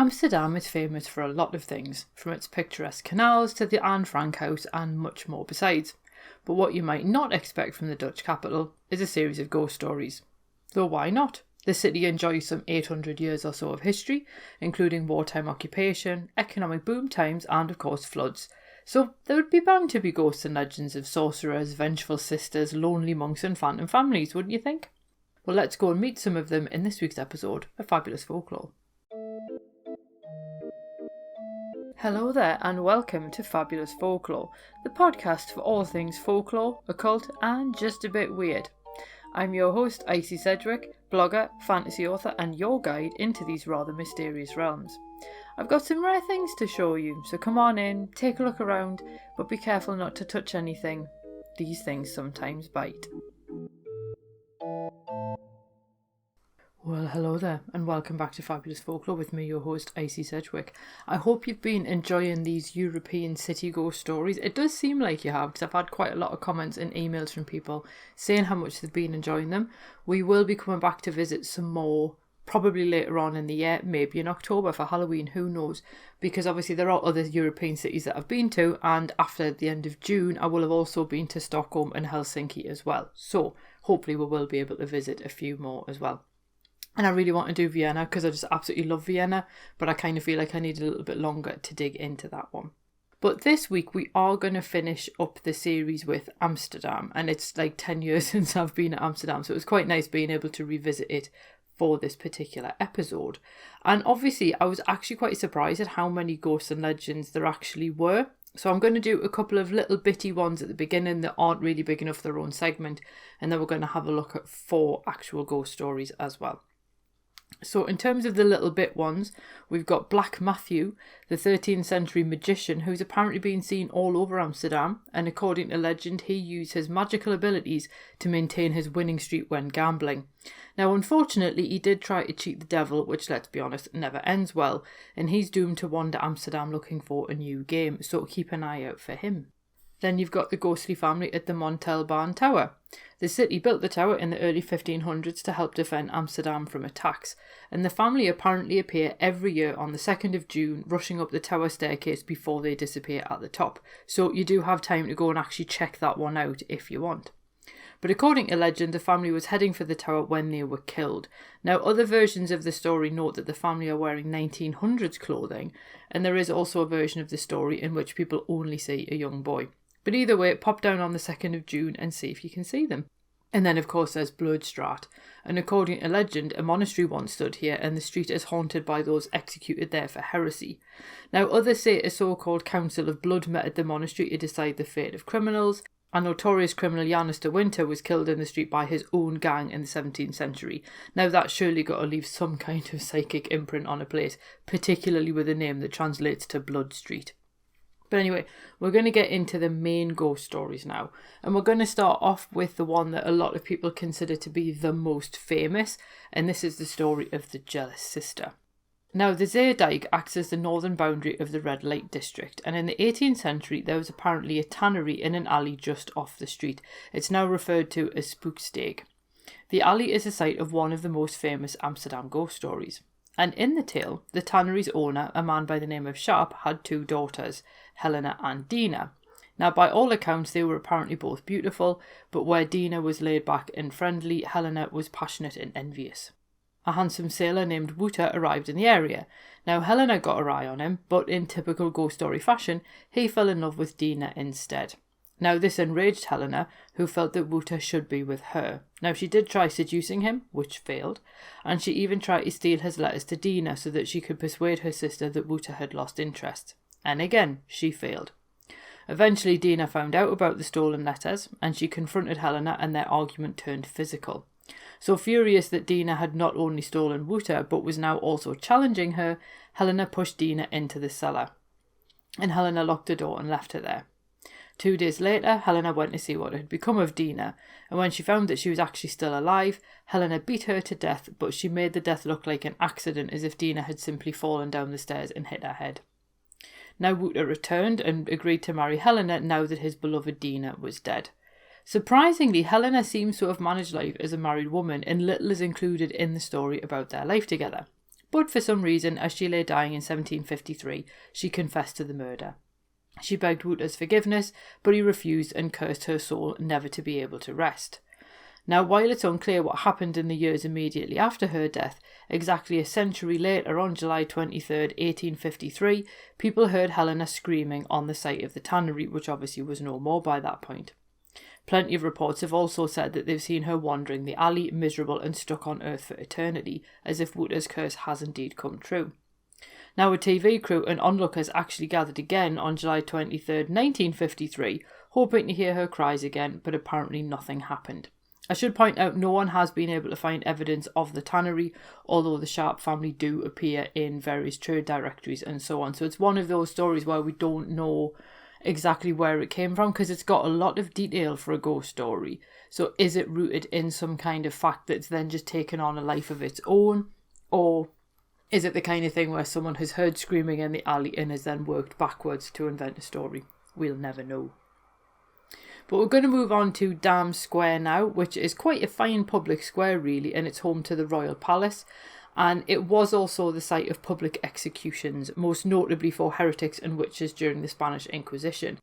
Amsterdam is famous for a lot of things, from its picturesque canals to the Anne Frank house and much more besides. But what you might not expect from the Dutch capital is a series of ghost stories. Though why not? The city enjoys some 800 years or so of history, including wartime occupation, economic boom times and of course floods. So there would be bound to be ghosts and legends of sorcerers, vengeful sisters, lonely monks and phantom families, wouldn't you think? Well, let's go and meet some of them in this week's episode of Fabulous Folklore. Hello there and welcome to Fabulous Folklore, the podcast for all things folklore, occult and just a bit weird. I'm your host Icy Sedgwick, blogger, fantasy author and your guide into these rather mysterious realms. I've got some rare things to show you, so come on in, take a look around, but be careful not to touch anything. These things sometimes bite. Well, hello there, and welcome back to Fabulous Folklore with me, your host, Icy Sedgwick. I hope you've been enjoying these European city ghost stories. It does seem like you have, because I've had quite a lot of comments and emails from people saying how much they've been enjoying them. We will be coming back to visit some more, probably later on in the year, maybe in October for Halloween, who knows, because obviously there are other European cities that I've been to, and after the end of June I will have also been to Stockholm and Helsinki as well. So hopefully we will be able to visit a few more as well. And I really want to do Vienna because I just absolutely love Vienna, but I kind of feel like I need a little bit longer to dig into that one. But this week we are going to finish up the series with Amsterdam, and it's like 10 years since I've been at Amsterdam, so it was quite nice being able to revisit it for this particular episode. And obviously I was actually quite surprised at how many ghosts and legends there actually were. So I'm going to do a couple of little bitty ones at the beginning that aren't really big enough for their own segment, and then we're going to have a look at 4 actual ghost stories as well. So in terms of the little bit ones, we've got Black Matthew, the 13th century magician who's apparently been seen all over Amsterdam, and according to legend he used his magical abilities to maintain his winning streak when gambling. Now unfortunately he did try to cheat the devil, which let's be honest never ends well, and he's doomed to wander Amsterdam looking for a new game, so keep an eye out for him. Then you've got the ghostly family at the Montelbaan Tower. The city built the tower in the early 1500s to help defend Amsterdam from attacks, and the family apparently appear every year on the 2nd of June, rushing up the tower staircase before they disappear at the top. So you do have time to go and actually check that one out if you want. But according to legend, the family was heading for the tower when they were killed. Now, other versions of the story note that the family are wearing 1900s clothing, and there is also a version of the story in which people only see a young boy. But either way, pop down on the 2nd of June and see if you can see them. And then, of course, there's Bloodstraat. And according to legend, a monastery once stood here, and the street is haunted by those executed there for heresy. Now, others say a so-called Council of Blood met at the monastery to decide the fate of criminals. A notorious criminal, Janus de Winter, was killed in the street by his own gang in the 17th century. Now, that's surely got to leave some kind of psychic imprint on a place, particularly with a name that translates to Blood Street. But anyway, we're going to get into the main ghost stories now. And we're going to start off with the one that a lot of people consider to be the most famous. And this is the story of the jealous sister. Now, the Zeedijk acts as the northern boundary of the Red Light District. And in the 18th century, there was apparently a tannery in an alley just off the street. It's now referred to as Spooksteeg. The alley is the site of one of the most famous Amsterdam ghost stories. And in the tale, the tannery's owner, a man by the name of Sharp, had 2 daughters, Helena and Dina. Now, by all accounts, they were apparently both beautiful, but where Dina was laid back and friendly, Helena was passionate and envious. A handsome sailor named Wouter arrived in the area. Now, Helena got her eye on him, but in typical ghost story fashion, he fell in love with Dina instead. Now, this enraged Helena, who felt that Wouter should be with her. Now, she did try seducing him, which failed, and she even tried to steal his letters to Dina so that she could persuade her sister that Wouter had lost interest. And again, she failed. Eventually, Dina found out about the stolen letters, and she confronted Helena, and their argument turned physical. So furious that Dina had not only stolen Wouter, but was now also challenging her, Helena pushed Dina into the cellar. And Helena locked the door and left her there. 2 days later, Helena went to see what had become of Dina, and when she found that she was actually still alive, Helena beat her to death, but she made the death look like an accident, as if Dina had simply fallen down the stairs and hit her head. Now Wouter returned and agreed to marry Helena now that his beloved Dina was dead. Surprisingly, Helena seems to have managed life as a married woman, and little is included in the story about their life together. But for some reason, as she lay dying in 1753, she confessed to the murder. She begged Wouter's forgiveness, but he refused and cursed her soul never to be able to rest. Now, while it's unclear what happened in the years immediately after her death, exactly a century later, on July 23rd, 1853, people heard Helena screaming on the site of the tannery, which obviously was no more by that point. Plenty of reports have also said that they've seen her wandering the alley, miserable and stuck on earth for eternity, as if Wouter's curse has indeed come true. Now, a TV crew and onlookers actually gathered again on July 23rd, 1953, hoping to hear her cries again, but apparently nothing happened. I should point out no one has been able to find evidence of the tannery, although the Sharp family do appear in various trade directories and so on. So it's one of those stories where we don't know exactly where it came from, because it's got a lot of detail for a ghost story. So is it rooted in some kind of fact that's then just taken on a life of its own? Or is it the kind of thing where someone has heard screaming in the alley and has then worked backwards to invent a story? We'll never know. But we're going to move on to Dam Square now, which is quite a fine public square really, and it's home to the Royal Palace. And it was also the site of public executions, most notably for heretics and witches during the Spanish Inquisition.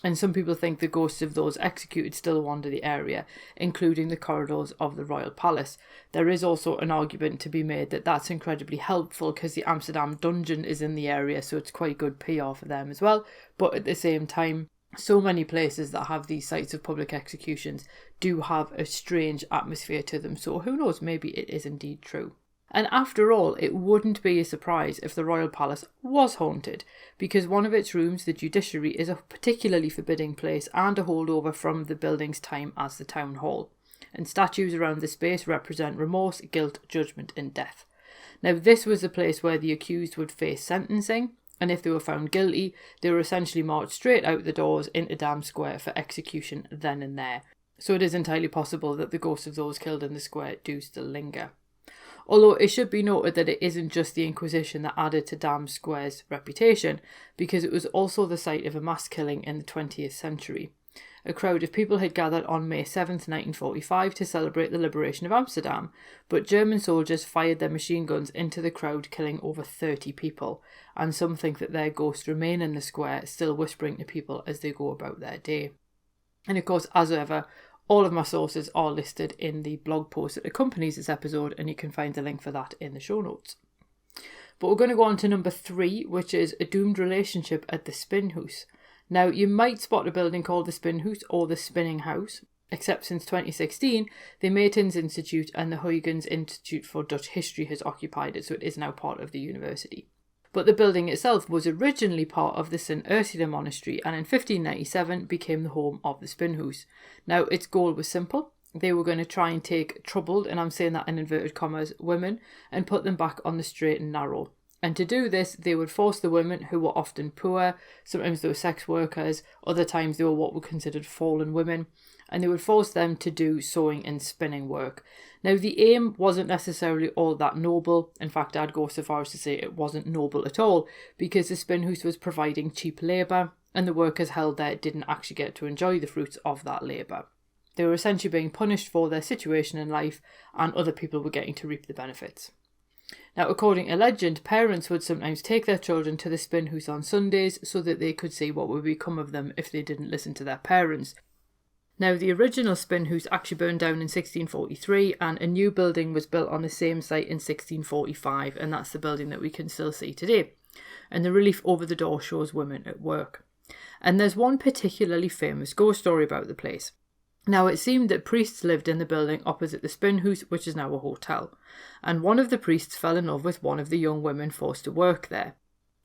And some people think the ghosts of those executed still wander the area, including the corridors of the Royal Palace. There is also an argument to be made that that's incredibly helpful because the Amsterdam dungeon is in the area, so it's quite good PR for them as well. But at the same time, so many places that have these sites of public executions do have a strange atmosphere to them, so who knows, maybe it is indeed true. And after all, it wouldn't be a surprise if the Royal Palace was haunted, because one of its rooms, the judiciary, is a particularly forbidding place and a holdover from the building's time as the town hall. And statues around the space represent remorse, guilt, judgment and death. Now, this was the place where the accused would face sentencing, and if they were found guilty, they were essentially marched straight out the doors into Dam Square for execution then and there. So it is entirely possible that the ghosts of those killed in the square do still linger. Although it should be noted that it isn't just the Inquisition that added to Dam Square's reputation, because it was also the site of a mass killing in the 20th century. A crowd of people had gathered on May 7th, 1945 to celebrate the liberation of Amsterdam, but German soldiers fired their machine guns into the crowd, killing over 30 people, and some think that their ghosts remain in the square, still whispering to people as they go about their day. And of course, as ever, all of my sources are listed in the blog post that accompanies this episode, and you can find the link for that in the show notes. But we're going to go on to number 3, which is a doomed relationship at the Spin House. Now, you might spot a building called the Spin House or the Spinning House, except since 2016, the Maytens Institute and the Huygens Institute for Dutch History has occupied it, so it is now part of the university. But the building itself was originally part of the St Ursula Monastery, and in 1597 became the home of the Spin House. Now, its goal was simple. They were going to try and take troubled, and I'm saying that in inverted commas, women, and put them back on the straight and narrow. And to do this, they would force the women, who were often poor, sometimes they were sex workers, other times they were what were considered fallen women, and they would force them to do sewing and spinning work. Now, the aim wasn't necessarily all that noble. In fact, I'd go so far as to say it wasn't noble at all, because the Spin House was providing cheap labour, and the workers held there didn't actually get to enjoy the fruits of that labour. They were essentially being punished for their situation in life, and other people were getting to reap the benefits. Now, according to legend, parents would sometimes take their children to the Spin House on Sundays so that they could see what would become of them if they didn't listen to their parents. Now, the original Spin House actually burned down in 1643, and a new building was built on the same site in 1645, and that's the building that we can still see today. And the relief over the door shows women at work. And there's one particularly famous ghost story about the place. Now, it seemed that priests lived in the building opposite the Spin House, which is now a hotel, and one of the priests fell in love with one of the young women forced to work there.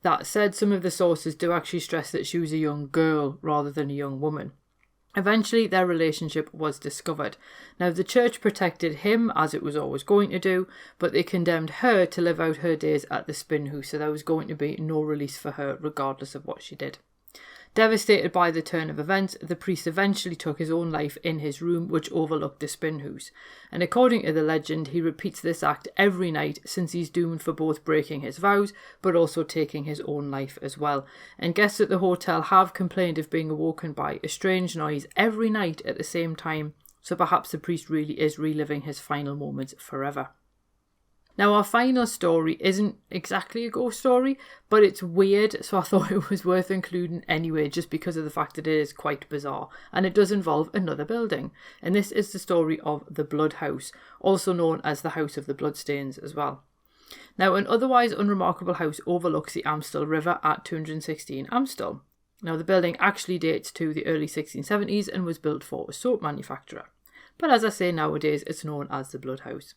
That said, some of the sources do actually stress that she was a young girl rather than a young woman. Eventually, their relationship was discovered. Now, the church protected him, as it was always going to do, but they condemned her to live out her days at the Spin House, so there was going to be no release for her regardless of what she did. Devastated by the turn of events, the priest eventually took his own life in his room, which overlooked the Spin House. And according to the legend, he repeats this act every night since he's doomed for both breaking his vows, but also taking his own life as well. And guests at the hotel have complained of being awoken by a strange noise every night at the same time, so perhaps the priest really is reliving his final moments forever. Now, our final story isn't exactly a ghost story, but it's weird, so I thought it was worth including anyway, just because of the fact that it is quite bizarre, and it does involve another building. And this is the story of the Blood House, also known as the House of the Bloodstains as well. Now, an otherwise unremarkable house overlooks the Amstel River at 216 Amstel. Now, the building actually dates to the early 1670s and was built for a soap manufacturer. But as I say, nowadays it's known as the Blood House.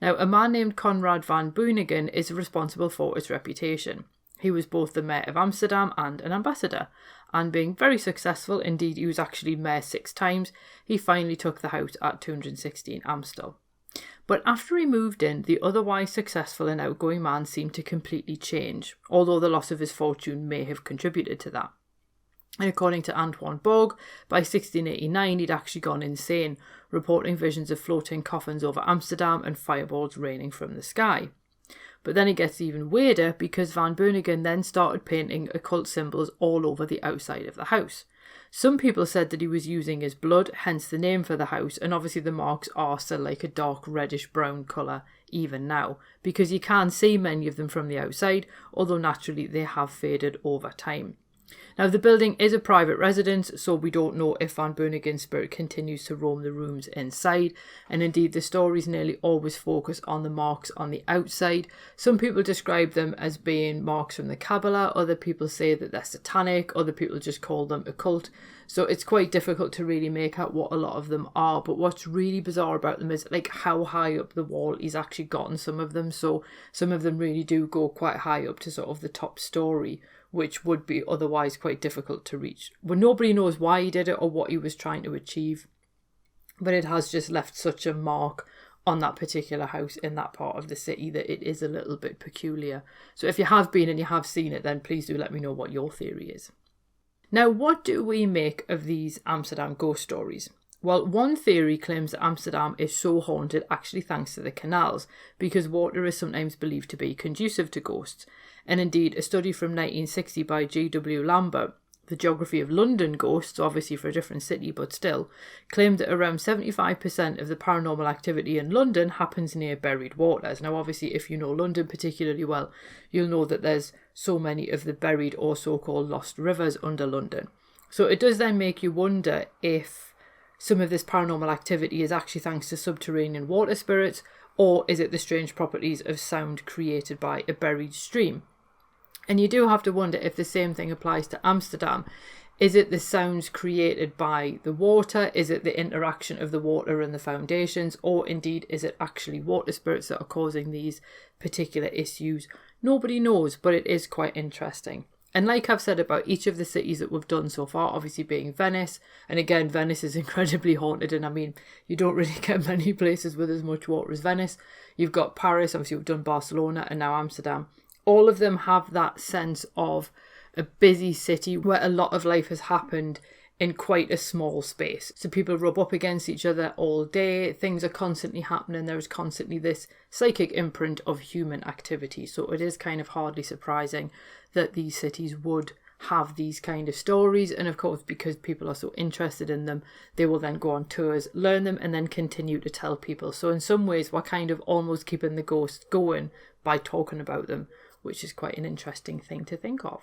Now, a man named Conrad van Beuningen is responsible for its reputation. He was both the mayor of Amsterdam and an ambassador, and being very successful, indeed he was actually mayor 6 times, he finally took the house at 216 Amstel. But after he moved in, the otherwise successful and outgoing man seemed to completely change, although the loss of his fortune may have contributed to that. And according to Antoine Borg, by 1689 he'd actually gone insane, reporting visions of floating coffins over Amsterdam and fireballs raining from the sky. But then it gets even weirder because Van Beuningen then started painting occult symbols all over the outside of the house. Some people said that he was using his blood, hence the name for the house, and obviously the marks are still like a dark reddish brown colour even now, because you can see many of them from the outside, although naturally they have faded over time. Now, the building is a private residence, so we don't know if Van Beuningen's spirit continues to roam the rooms inside, and indeed the stories nearly always focus on the marks on the outside. Some people describe them as being marks from the Kabbalah, other people say that they're satanic, other people just call them occult, so it's quite difficult to really make out what a lot of them are. But what's really bizarre about them is like how high up the wall he's actually gotten some of them, so some of them really do go quite high up to sort of the top story, which would be otherwise quite difficult to reach. Well, nobody knows why he did it or what he was trying to achieve, but it has just left such a mark on that particular house in that part of the city that it is a little bit peculiar. So if you have been and you have seen it, then please do let me know what your theory is. Now, what do we make of these Amsterdam ghost stories? Well, one theory claims that Amsterdam is so haunted actually thanks to the canals, because water is sometimes believed to be conducive to ghosts. And indeed, a study from 1960 by G.W. Lambert, The Geography of London Ghosts, obviously for a different city but still, claimed that around 75% of the paranormal activity in London happens near buried waters. Now, obviously, if you know London particularly well, you'll know that there's so many of the buried or so-called lost rivers under London. So it does then make you wonder if some of this paranormal activity is actually thanks to subterranean water spirits, or is it the strange properties of sound created by a buried stream? And you do have to wonder if the same thing applies to Amsterdam. Is it the sounds created by the water? Is it the interaction of the water and the foundations? Or indeed, is it actually water spirits that are causing these particular issues? Nobody knows, but it is quite interesting. And like I've said about each of the cities that we've done so far, obviously being Venice, and again, Venice is incredibly haunted, and I mean, you don't really get many places with as much water as Venice. You've got Paris, obviously we've done Barcelona, and now Amsterdam. All of them have that sense of a busy city where a lot of life has happened in quite a small space. So people rub up against each other all day, things are constantly happening, there is constantly this psychic imprint of human activity. So it is kind of hardly surprising that these cities would have these kind of stories, and of course because people are so interested in them, they will then go on tours, learn them, and then continue to tell people. So in some ways we're kind of almost keeping the ghosts going by talking about them, which is quite an interesting thing to think of.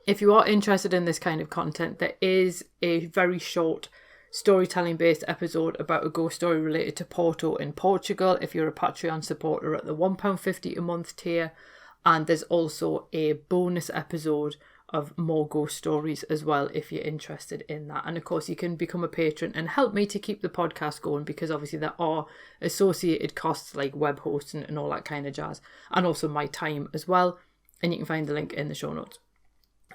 If you are interested in this kind of content, there is a very short storytelling based episode about a ghost story related to Porto in Portugal if you're a Patreon supporter at the £1.50 a month tier. And there's also a bonus episode of more ghost stories as well if you're interested in that. And of course you can become a patron and help me to keep the podcast going, because obviously there are associated costs like web hosting and all that kind of jazz, and also my time as well. And you can find the link in the show notes.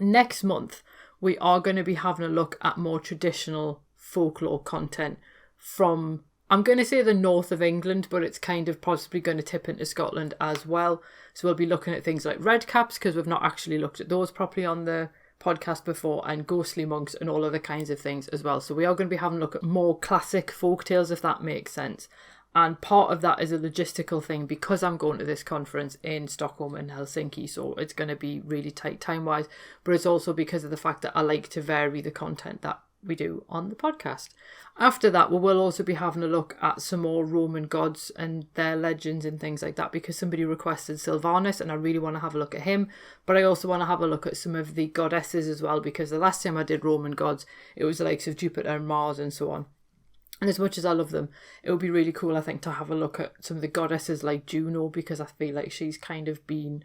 Next month we are going to be having a look at more traditional folklore content from, I'm going to say the north of England, but it's kind of possibly going to tip into Scotland as well. So we'll be looking at things like redcaps, because we've not actually looked at those properly on the podcast before, and ghostly monks and all other kinds of things as well. So we are going to be having a look at more classic folk tales, if that makes sense. And part of that is a logistical thing, because I'm going to this conference in Stockholm and Helsinki, so it's going to be really tight time-wise. But it's also because of the fact that I like to vary the content that we do on the podcast. After that, we will also be having a look at some more Roman gods and their legends and things like that, because somebody requested Sylvanus and I really want to have a look at him. But I also want to have a look at some of the goddesses as well, because the last time I did Roman gods, it was the likes of Jupiter and Mars and so on. And as much as I love them, it would be really cool, I think, to have a look at some of the goddesses like Juno, because I feel like she's kind of been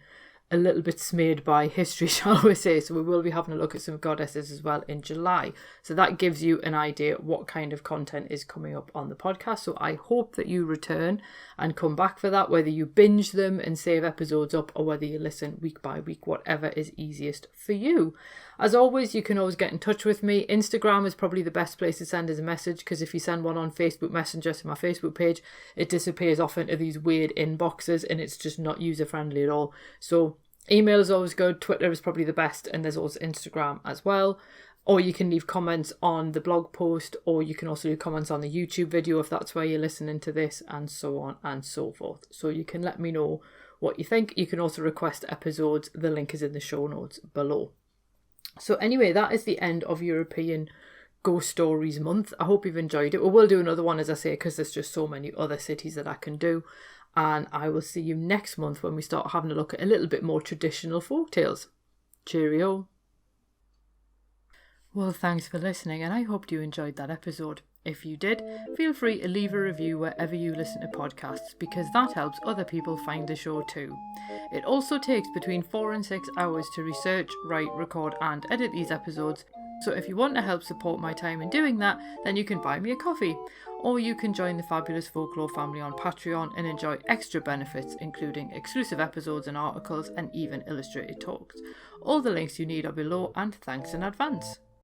a little bit smeared by history, shall we say. So we will be having a look at some goddesses as well in July. So that gives you an idea what kind of content is coming up on the podcast. So I hope that you return and come back for that, whether you binge them and save episodes up or whether you listen week by week, whatever is easiest for you. As always, you can always get in touch with me. Instagram is probably the best place to send us a message, because if you send one on Facebook Messenger to my Facebook page, it disappears off into these weird inboxes and it's just not user friendly at all. So email is always good. Twitter is probably the best, and there's also Instagram as well. Or you can leave comments on the blog post, or you can also leave comments on the YouTube video if that's where you're listening to this, and so on and so forth. So you can let me know what you think. You can also request episodes. The link is in the show notes below. So anyway, that is the end of European Ghost Stories month. I hope you've enjoyed it. We will do another one, as I say, because there's just so many other cities that I can do. And I will see you next month when we start having a look at a little bit more traditional folktales. Cheerio. Well, thanks for listening, and I hope you enjoyed that episode. If you did, feel free to leave a review wherever you listen to podcasts, because that helps other people find the show too. It also takes between 4 and 6 hours to research, write, record and edit these episodes, so if you want to help support my time in doing that, then you can buy me a coffee, or you can join the Fabulous Folklore family on Patreon and enjoy extra benefits, including exclusive episodes and articles and even illustrated talks. All the links you need are below, and thanks in advance.